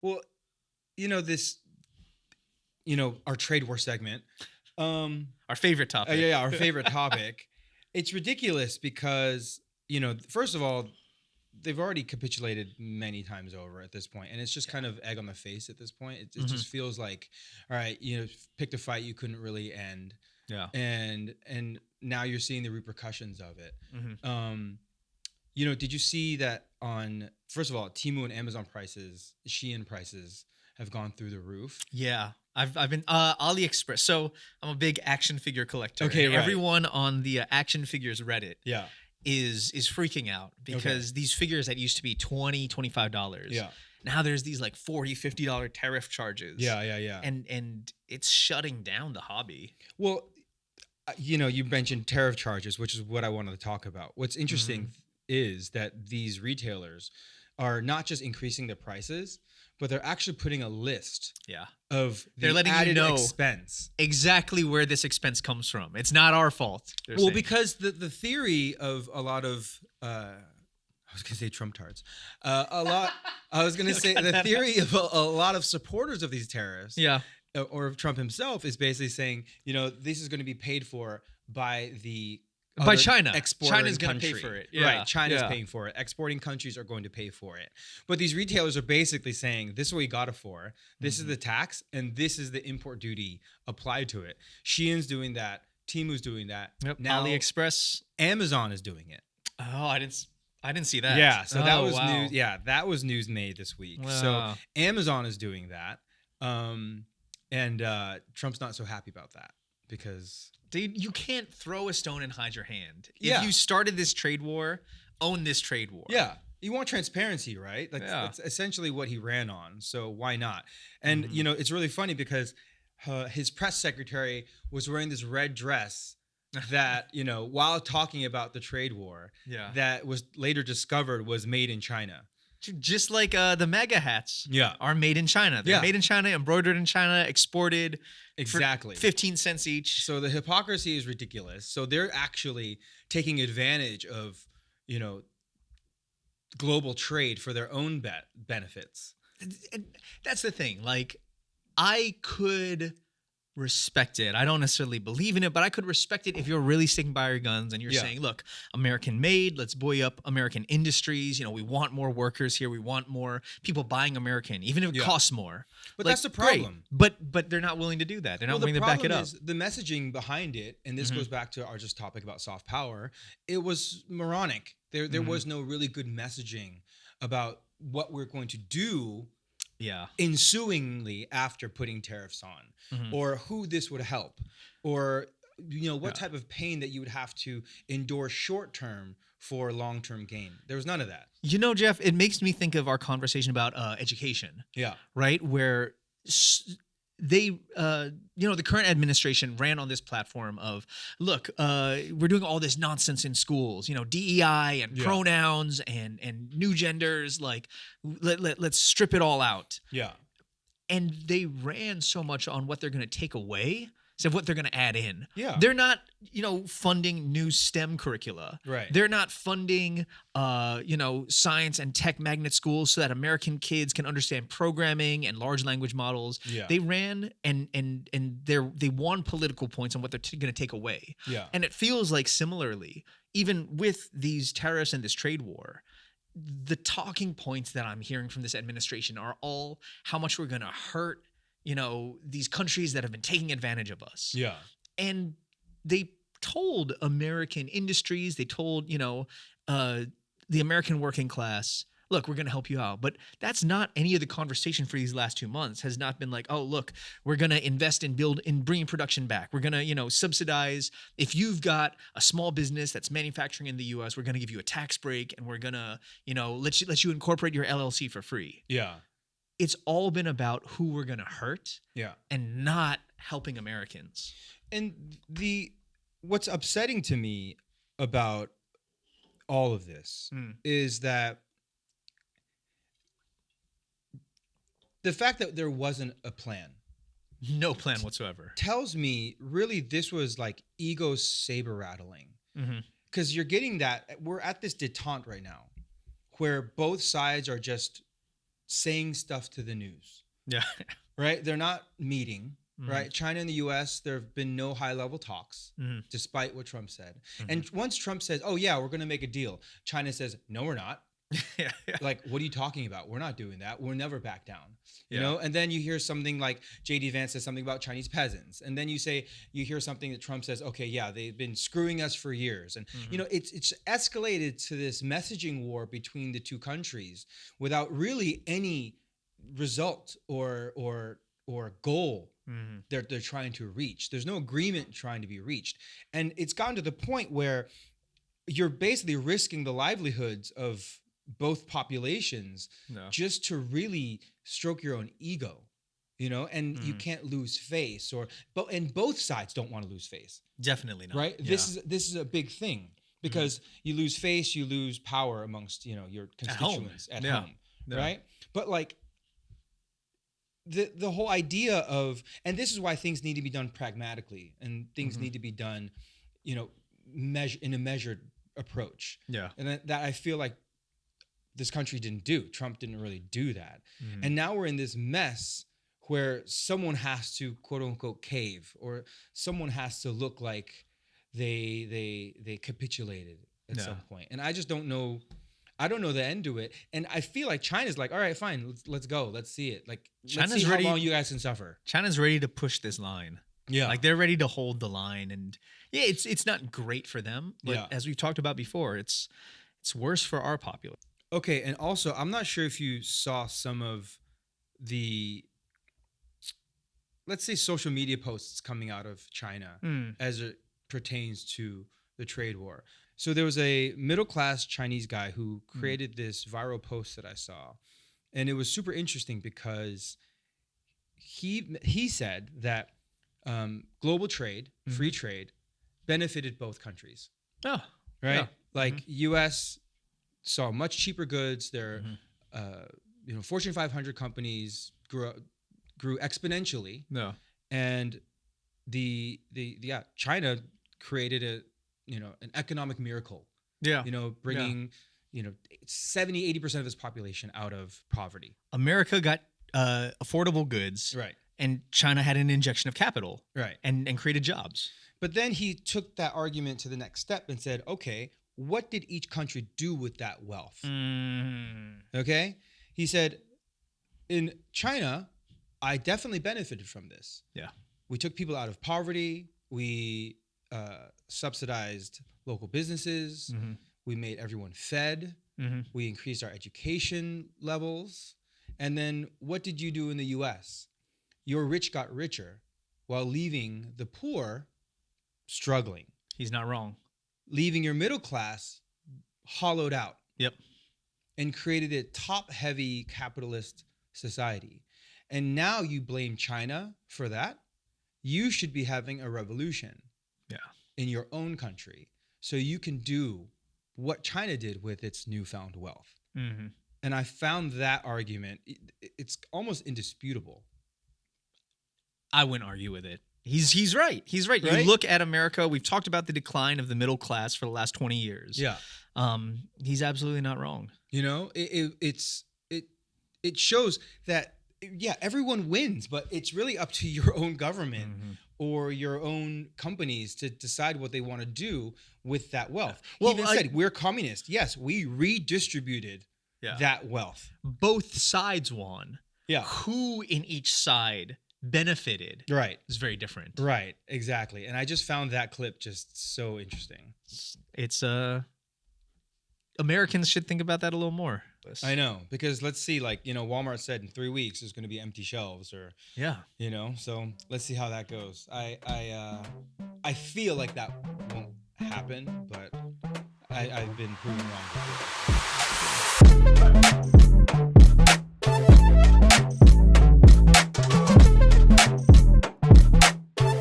Well, this, our trade war segment. Our favorite topic. Yeah, our favorite topic. It's ridiculous because, first of all, they've already capitulated many times over at this point, and it's just kind of egg on the face at this point. It just feels like, all right, picked a fight you couldn't really end. Yeah. And now you're seeing the repercussions of it. Did you see that first of all, Temu and Amazon prices, Shein prices have gone through the roof? Yeah. I've been AliExpress. So I'm a big action figure collector. Okay, right. Everyone on the action figures Reddit yeah. is freaking out because these figures that used to be $20, $25. Yeah. Now there's these like $40, $50 tariff charges. Yeah. And it's shutting down the hobby. Well, you mentioned tariff charges, which is what I wanted to talk about. What's interesting is that these retailers are not just increasing their prices, but they're actually putting a list of they're letting added you know expense. Exactly where this expense comes from. It's not our fault. Well, saying. Because the theory of a lot of I was going to say Trump tards. I was going to say the theory of a lot of supporters of these tariffs. Yeah. Or of Trump himself is basically saying, this is going to be paid for by China. China's going to pay for it. Yeah. Right. China's paying for it. Exporting countries are going to pay for it. But these retailers are basically saying, this is what we got it for. This is the tax, and this is the import duty applied to it. Shein's doing that. Temu's doing that. Yep. Now AliExpress. Amazon is doing it. Oh, I didn't see that. Yeah. So that was news. Yeah. That was news made this week. Wow. So Amazon is doing that. And Trump's not so happy about that because... Dude, you can't throw a stone and hide your hand. If you started this trade war, own this trade war. Yeah. You want transparency, right? That's essentially what he ran on. So why not? And, it's really funny because his press secretary was wearing this red dress that, while talking about the trade war, that was later discovered was made in China. Just like the MAGA hats are made in China. They're made in China, embroidered in China, exported exactly for 15 cents each. So the hypocrisy is ridiculous. So they're actually taking advantage of, global trade for their own benefits. And that's the thing. Like, I could respect it. I don't necessarily believe in it, but I could respect it if you're really sticking by your guns and you're saying, look, American made, let's buoy up American industries. We want more workers here. We want more people buying American, even if it costs more. But that's the problem. Great. But they're not willing to do that. They're not willing to back it up. The messaging behind it, and this goes back to our just topic about soft power, it was moronic. There was no really good messaging about what we're going to do ensuingly after putting tariffs on, or who this would help, or what type of pain that you would have to endure short term for long term gain. There was none of that. Jeff, it makes me think of our conversation about education. Yeah. Right? Where they, the current administration ran on this platform of, look, we're doing all this nonsense in schools, DEI and pronouns and new genders, like let's strip it all out. Yeah. And they ran so much on what they're going to take away instead of what they're going to add in. Yeah. They're not, funding new STEM curricula. Right. They're not funding, science and tech magnet schools so that American kids can understand programming and large language models. Yeah. They ran and they won political points on what they're going to take away. Yeah. And it feels like similarly, even with these tariffs and this trade war, the talking points that I'm hearing from this administration are all how much we're going to hurt these countries that have been taking advantage of us. Yeah. And they told American industries, they told, the American working class, look, we're going to help you out. But that's not any of the conversation for these last 2 months has not been like, oh, look, we're going to invest in bringing production back. We're going to, subsidize. If you've got a small business that's manufacturing in the U.S., we're going to give you a tax break and we're going to, let you incorporate your LLC for free. Yeah. It's all been about who we're going to hurt and not helping Americans. And what's upsetting to me about all of this is that the fact that there wasn't a plan. No plan whatsoever. Tells me really this was like ego saber rattling. Because you're getting that, we're at this detente right now where both sides are just saying stuff to the news. Yeah. Right? They're not meeting. Mm-hmm. Right? China and the US, there have been no high-level talks, despite what Trump said. And once Trump says, oh, yeah, we're going to make a deal, China says, no, we're not. Yeah. Like, what are you talking about? We're not doing that. We'll never back down. You know? And then you hear something like JD Vance says something about Chinese peasants. And then you hear something that Trump says, okay, yeah, they've been screwing us for years. And, you know, it's escalated to this messaging war between the two countries without really any result or goal they're trying to reach. There's no agreement trying to be reached. And it's gotten to the point where you're basically risking the livelihoods of both populations just to really stroke your own ego, you know, and you can't lose face and both sides don't want to lose face. Definitely not. Right? Yeah. This is a big thing because you lose face, you lose power amongst, you know, your constituents at home. Right? But like the whole idea of, and this is why things need to be done pragmatically and things need to be done, you know, in a measured approach. Yeah. And that I feel like this country didn't do. Trump didn't really do that. And now we're in this mess where someone has to quote unquote cave, or someone has to look like they capitulated at some point. And I just don't know. I don't know the end to it. And I feel like China's like, all right, fine, let's go. Let's see it. Like, let's see how long you guys can suffer. China's ready to push this line. Yeah. Like, they're ready to hold the line. And yeah, it's not great for them. But as we've talked about before, it's worse for our populace. Okay. And also, I'm not sure if you saw some of the, let's say, social media posts coming out of China as it pertains to the trade war. So there was a middle-class Chinese guy who created this viral post that I saw. And it was super interesting because he said that global trade, free trade, benefited both countries. Oh, right? Yeah. Like U.S. saw much cheaper goods. Their Fortune 500 companies grew exponentially. No. And China created an economic miracle. Yeah. Bringing 70-80% of its population out of poverty. America got affordable goods. Right. And China had an injection of capital. Right. And created jobs. But then he took that argument to the next step and said, okay, what did each country do with that wealth? Okay? He said, in China, I definitely benefited from this. Yeah. We took people out of poverty. We subsidized local businesses. We made everyone fed. We increased our education levels. And then what did you do in the U.S.? Your rich got richer while leaving the poor struggling. He's not wrong. Leaving your middle class hollowed out. Yep. And created a top-heavy capitalist society. And now you blame China for that? You should be having a revolution. Yeah. In your own country, so you can do what China did with its newfound wealth. And I found that argument, it's almost indisputable. I wouldn't argue with it. He's right. He's right. You look at America, we've talked about the decline of the middle class for the last 20 years. Yeah. He's absolutely not wrong. It shows that, yeah, everyone wins, but it's really up to your own government or your own companies to decide what they want to do with that wealth. Well, he even said, we're communist. Yes, we redistributed that wealth. Both sides won. Yeah. Who in each side benefited is very different. Right, exactly. And I just found that clip just so interesting. It's Americans should think about that a little more. I know, because let's see, like, Walmart said in 3 weeks there's going to be empty shelves, or so let's see how that goes. I feel like that won't happen, but I've been proven wrong before.